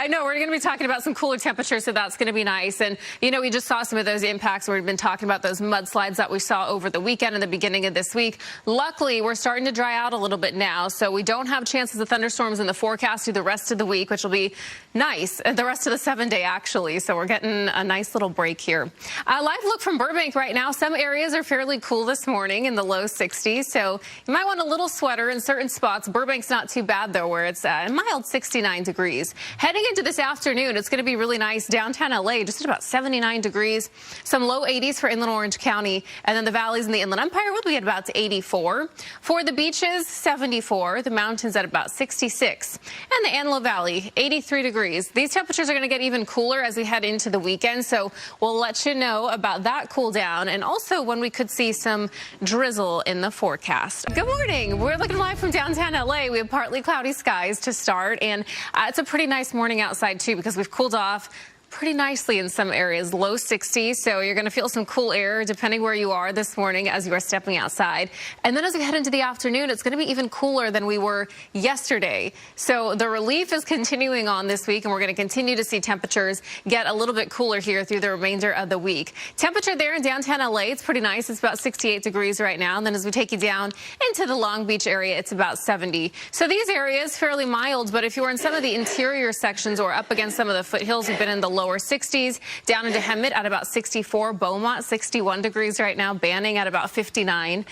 I know we're going to be talking about some cooler temperatures, so that's going to be nice. And, you know, we just saw some of those impacts. We've been talking about those mudslides that we saw over the weekend and the beginning of this week. Luckily, we're starting to dry out a little bit now, so we don't have chances of thunderstorms in the forecast through the rest of the week, which will be nice. The rest of the 7-day, actually, so we're getting a nice little break here. Live look from Burbank right now. Some areas are fairly cool this morning in the low 60s, so you might want a little sweater in certain spots. Burbank's not too bad, though, where it's a mild 69 degrees. Heading into this afternoon, it's going to be really nice. Downtown LA, just at about 79 degrees. Some low 80s for Inland Orange County, and then the valleys in the Inland Empire will be at about 84. For the beaches, 74. The mountains at about 66. And the Antelope Valley, 83 degrees. These temperatures are going to get even cooler as we head into the weekend, so we'll let you know about that cool down and also when we could see some drizzle in the forecast. Good morning. We're looking live from downtown LA. We have partly cloudy skies to start, and it's a pretty nice morning outside too because we've cooled off pretty nicely in some areas, low 60s, so you're going to feel some cool air depending where you are this morning as you are stepping outside. And then as we head into the afternoon, it's going to be even cooler than we were yesterday. So the relief is continuing on this week, and we're going to continue to see temperatures get a little bit cooler here through the remainder of the week. Temperature there in downtown LA, it's pretty nice. It's about 68 degrees right now. And then as we take you down into the Long Beach area, it's about 70. So these areas fairly mild, but if you were in some of the interior sections or up against some of the foothills, you've been in the lower 60s, down into Hemet at about 64, Beaumont 61 degrees right now, Banning at about 59,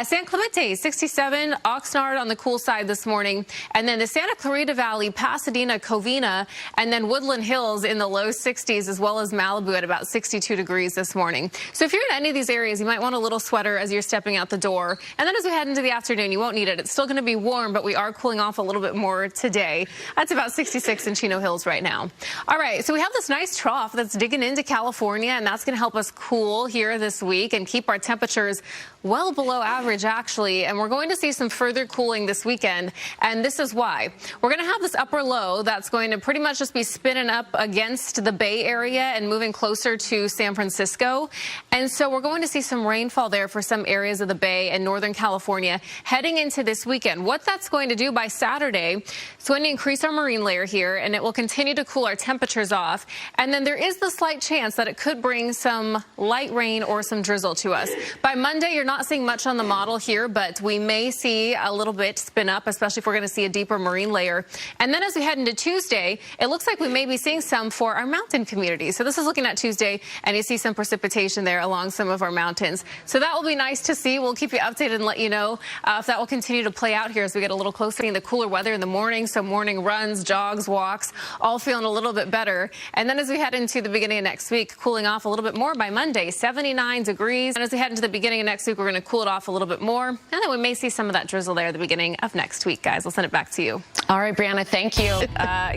San Clemente 67, Oxnard on the cool side this morning, and then the Santa Clarita Valley, Pasadena, Covina, and then Woodland Hills in the low 60s, as well as Malibu at about 62 degrees this morning. So if you're in any of these areas, you might want a little sweater as you're stepping out the door, and then as we head into the afternoon, you won't need it. It's still going to be warm, but we are cooling off a little bit more today. That's about 66 in Chino Hills right now. All right, so we have this nice trough that's digging into California, and that's going to help us cool here this week and keep our temperatures well below average, actually. And we're going to see some further cooling this weekend, and this is why. We're going to have this upper low that's going to pretty much just be spinning up against the Bay Area and moving closer to San Francisco. And so we're going to see some rainfall there for some areas of the Bay and Northern California heading into this weekend. What that's going to do by Saturday, it's going to increase our marine layer here, and it will continue to cool our temperatures off. And then there is the slight chance that it could bring some light rain or some drizzle to us. By Monday, you're not seeing much on the model here, but we may see a little bit spin up, especially if we're going to see a deeper marine layer. And then as we head into Tuesday, it looks like we may be seeing some for our mountain community. So this is looking at Tuesday, and you see some precipitation there along some of our mountains. So that will be nice to see. We'll keep you updated and let you know if that will continue to play out here as we get a little closer in the cooler weather in the morning. So morning runs, jogs, walks, all feeling a little bit better. And then as we head into the beginning of next week, cooling off a little bit more by Monday, 79 degrees. And as we head into the beginning of next week, we're going to cool it off a little bit more. And then we may see some of that drizzle there at the beginning of next week, guys. I'll send it back to you. All right, Brianna, thank you.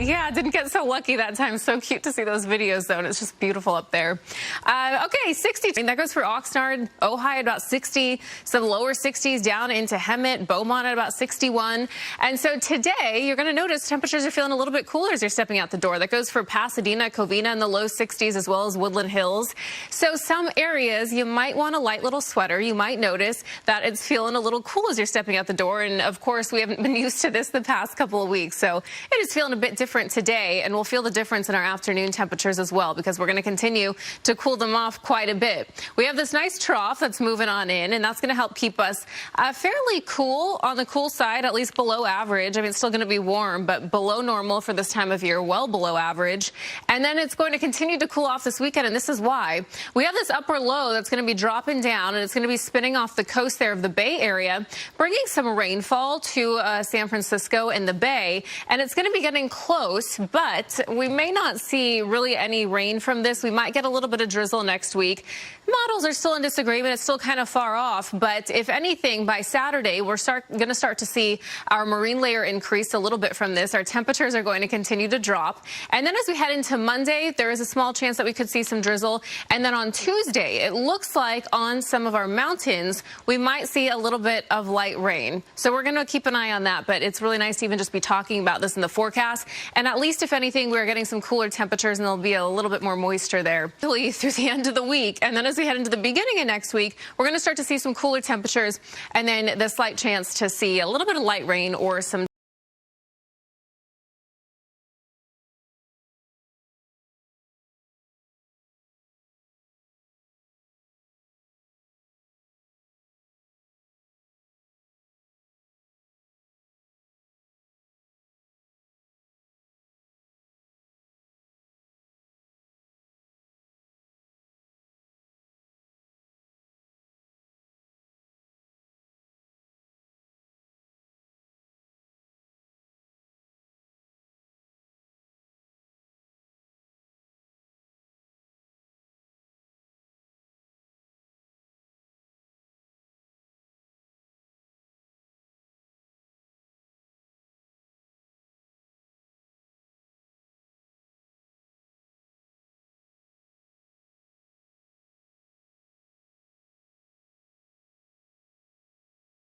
Yeah, didn't get so lucky that time. So cute to see those videos, though, and it's just beautiful up there. Okay, 60. That goes for Oxnard, Ojai at about 60, some lower 60s down into Hemet, Beaumont at about 61. And so today, you're going to notice temperatures are feeling a little bit cooler as you're stepping out the door. That goes for Pasadena, Covina in the low 60s, as well as Woodland Hills. So some areas, you might want a light little sweater. You might notice that it's feeling a little cool as you're stepping out the door. And of course, we haven't been used to this the past couple of weeks. So it is feeling a bit different today, and we'll feel the difference in our afternoon temperatures as well, because we're going to continue to cool them off quite a bit. We have this nice trough that's moving on in, and that's going to help keep us fairly cool on the cool side, at least below average. I mean, it's still going to be warm, but below normal for this time of year, well below average. And then it's going to continue to cool off this weekend, and this is why. We have this upper low that's going to be dropping down, and it's going to be spinning off the coast there of the Bay Area, bringing some rainfall to San Francisco and the Bay, and it's going to be getting close, but we may not see really any rain from this. We might get a little bit of drizzle next week. Models are still in disagreement. It's still kind of far off, but if anything, by Saturday, we're going to start to see our marine layer increase a little bit from this. Our temperatures are going to continue to drop, and then as we head into Monday, there is a small chance that we could see some drizzle, and then on Tuesday, it looks like on some of our mountains, we might see a little bit of light rain. So we're going to keep an eye on that, but it's really nice to even just be talking about this in the forecast. And at least, if anything, we're getting some cooler temperatures, and there'll be a little bit more moisture there through the end of the week. And then as we head into the beginning of next week, we're going to start to see some cooler temperatures, and then the slight chance to see a little bit of light rain or some